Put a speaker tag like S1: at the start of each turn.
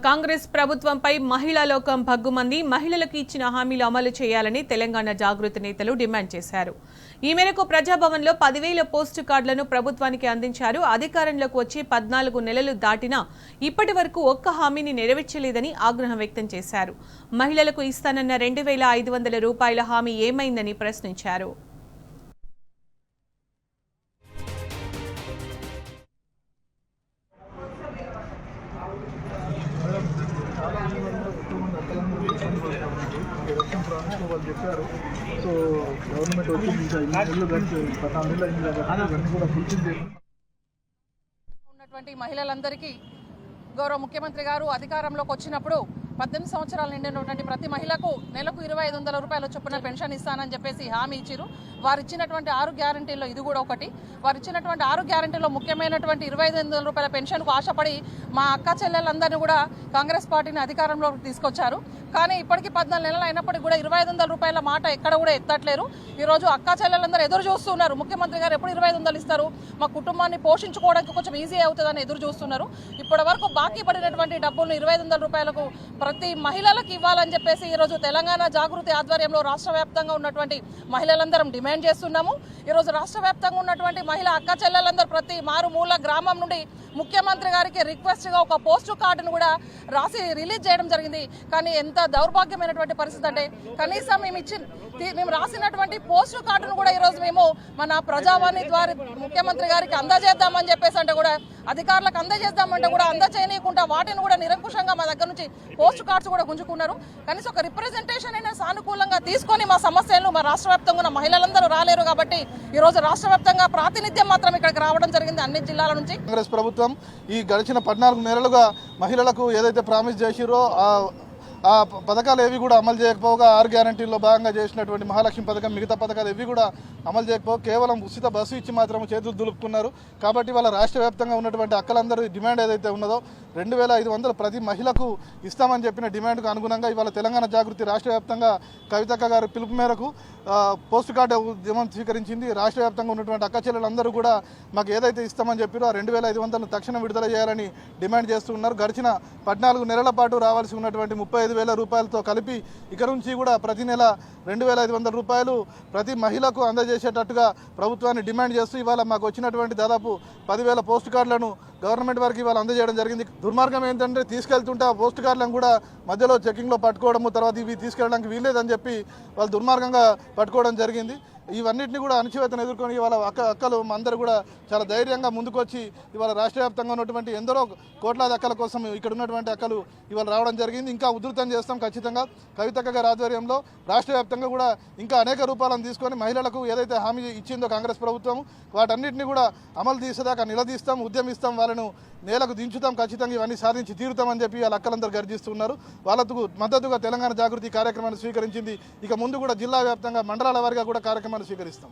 S1: కాంగ్రెస్ ప్రభుత్వంపై మహిళా లోకం భగ్గుమంది మహిళలకు ఇచ్చిన హామీలు అమలు చేయాలని తెలంగాణ జాగృతి నేతలు డిమాండ్ చేశారు. ఈ మేరకు ప్రజాభవన్లో 10,000 పోస్టు కార్డులను ప్రభుత్వానికి అందించారు. అధికారంలోకి వచ్చి 14 నెలలు దాటినా ఇప్పటి వరకు ఒక్క హామీని నెరవేర్చలేదని ఆగ్రహం వ్యక్తం చేశారు. మహిళలకు ఇస్తానన్న 2,500 రూపాయల హామీ ఏమైందని ప్రశ్నించారు.
S2: వాళ్ళు చెప్పారు. సో గవర్నమెంట్ వచ్చి
S3: ఉన్నటువంటి మహిళలందరికీ గౌరవ ముఖ్యమంత్రి గారు అధికారంలోకి వచ్చినప్పుడు 18 సంవత్సరాలు నిండినటువంటి ప్రతి మహిళకు నెలకు 2,500 రూపాయల చొప్పున పెన్షన్ ఇస్తానని చెప్పేసి హామీ ఇచ్చారు. వారు ఇచ్చినటువంటి 6 గ్యారంటీల్లో ఇది కూడా ఒకటి. వారు ఇచ్చినటువంటి 6 గ్యారంటీలో ముఖ్యమైనటువంటి 2,500 రూపాయల పెన్షన్కు ఆశపడి మా అక్క చెల్లెలందరినీ కూడా కాంగ్రెస్ పార్టీని అధికారంలోకి తీసుకొచ్చారు. కానీ ఇప్పటికీ 14 నెలలు అయినప్పటికీ కూడా 2,500 రూపాయల మాట ఎక్కడ కూడా ఎత్తట్లేరు. ఈరోజు అక్క చెల్లెలందరూ ఎదురు చూస్తున్నారు. ముఖ్యమంత్రి గారు ఎప్పుడు 2,500 ఇస్తారు, మా కుటుంబాన్ని పోషించుకోవడానికి కొంచెం ఈజీ అవుతుందని ఎదురు చూస్తున్నారు. ఇప్పటి వరకు బాకీ పడినటువంటి డబ్బులను 2,500 రూపాయలకు ప్రతి మహిళలకు ఇవ్వాలని చెప్పేసి ఈరోజు తెలంగాణ జాగృతి ఆధ్వర్యంలో రాష్ట్ర వ్యాప్తంగా ఉన్నటువంటి మహిళలందరం డిమాండ్ చేస్తున్నాము. ఈరోజు రాష్ట్ర వ్యాప్తంగా ఉన్నటువంటి మహిళా అక్క చెల్లెలందరూ ప్రతి మారుమూల గ్రామం నుండి ముఖ్యమంత్రి గారికి రిక్వెస్ట్గా ఒక పోస్టు కార్డును కూడా రాసి రిలీజ్ చేయడం జరిగింది. కానీ ఎంత దౌర్భాగ్యమైనటువంటి పరిస్థితి అంటే కనీసం మేము రాసినటువంటి పోస్టు కార్డును కూడా ఈరోజు మేము మన ప్రజావాణి ద్వారా ముఖ్యమంత్రి గారికి అందజేద్దామని చెప్పేసి అంటే కూడా అధికారులకు అందజేద్దామంటే కూడా అందజేయకుండా వాటిని కూడా నిరంకుశంగా మా దగ్గర నుంచి పోస్ట్ కార్డ్స్ కూడా గుంజుకున్నారు. కనీసం ఒక రిప్రజెంటేషన్ అయినా సానుకూలంగా తీసుకొని మా సమస్యలను మా రాష్ట్ర వ్యాప్తంగా ఉన్న మహిళలందరూ రాలేరు. కాబట్టి ఈ రోజు రాష్ట్ర వ్యాప్తంగా ప్రాతినిధ్యం మాత్రం ఇక్కడికి రావడం జరిగింది అన్ని జిల్లాల నుంచి.
S2: కాంగ్రెస్ ప్రభుత్వం ఈ గడిచిన 14 నెలలుగా మహిళలకు ఏదైతే ప్రామిస్ చేసిరో ఆ పథకాలు ఏవి కూడా అమలు చేయకపోగా 6 గ్యారంటీల్లో భాగంగా చేసినటువంటి మహాలక్ష్మి పథకం మిగతా పథకాలు ఏవి కూడా అమలు చేయకపోగా కేవలం ఉచిత బస్సు ఇచ్చి మాత్రం చేతులు దులుపుకున్నారు. కాబట్టి వాళ్ళ రాష్ట్ర వ్యాప్తంగా ఉన్నటువంటి అక్కలందరూ డిమాండ్ ఏదైతే ఉన్నదో 2,500 ప్రతి మహిళకు ఇస్తామని చెప్పిన డిమాండ్కు అనుగుణంగా ఇవాళ తెలంగాణ జాగృతి రాష్ట్ర వ్యాప్తంగా కవితక్క గారి పిలుపు మేరకు పోస్ట్ కార్డు ఉద్యమం స్వీకరించింది. రాష్ట్ర వ్యాప్తంగా ఉన్నటువంటి అక్క చెల్లెలందరూ కూడా మాకు ఏదైతే ఇస్తామని చెప్పారో ఆ 2,500 తక్షణం విడుదల చేయాలని డిమాండ్ చేస్తున్నారు. గడిచిన 14 నెలల పాటు రావాల్సి ఉన్నటువంటి 35,000 రూపాయలతో కలిపి ఇక నుంచి కూడా ప్రతి నెల 2,500 రూపాయలు ప్రతి మహిళకు అందజేసేటట్టుగా ప్రభుత్వాన్ని డిమాండ్ చేస్తూ ఇవాళ మాకు వచ్చినటువంటి దాదాపు 10,000 పోస్ట్ కార్డులను గవర్నమెంట్ వారికి ఇవాళ అందజేయడం జరిగింది. దుర్మార్గం ఏంటంటే తీసుకెళ్తుంటే ఆ పోస్ట్ కార్డులను కూడా మధ్యలో చెకింగ్లో పట్టుకోవడము, తర్వాత ఇవి తీసుకెళ్ళడానికి వీల్లేదని చెప్పి వాళ్ళు దుర్మార్గంగా పట్టుకోవడం జరిగింది. ఇవన్నింటినీ కూడా అణచివేతను ఎదుర్కొని ఇవాళ అక్కలు అందరూ కూడా చాలా ధైర్యంగా ముందుకొచ్చి ఇవాళ రాష్ట్ర వ్యాప్తంగా ఉన్నటువంటి ఎందరో కోట్లాది అక్కల కోసం ఇక్కడ ఉన్నటువంటి అక్కలు ఇవాళ రావడం జరిగింది. ఇంకా ఉధృతం చేస్తాం ఖచ్చితంగా. కవితక్క గారి ఆధ్వర్యంలో రాష్ట్ర వ్యాప్తంగా కూడా ఇంకా అనేక రూపాలను తీసుకొని మహిళలకు ఏదైతే హామీ ఇచ్చిందో కాంగ్రెస్ ప్రభుత్వం వాటన్నిటిని కూడా అమలు తీసేదాకా నిలదీస్తాం, ఉద్యమిస్తాం, వాళ్ళను నేలకు దించుతాం, ఖచ్చితంగా ఇవన్నీ సాధించి తీరుతామని చెప్పి వాళ్ళ అక్కలందరూ గర్జిస్తున్నారు. వాళ్ళకు మద్దతుగా తెలంగాణ జాగృతి కార్యక్రమాన్ని స్వీకరించింది. ఇక ముందు కూడా జిల్లా వ్యాప్తంగా మండలాల వారీగా కూడా కార్యక్రమాన్ని స్వీకరిస్తాం.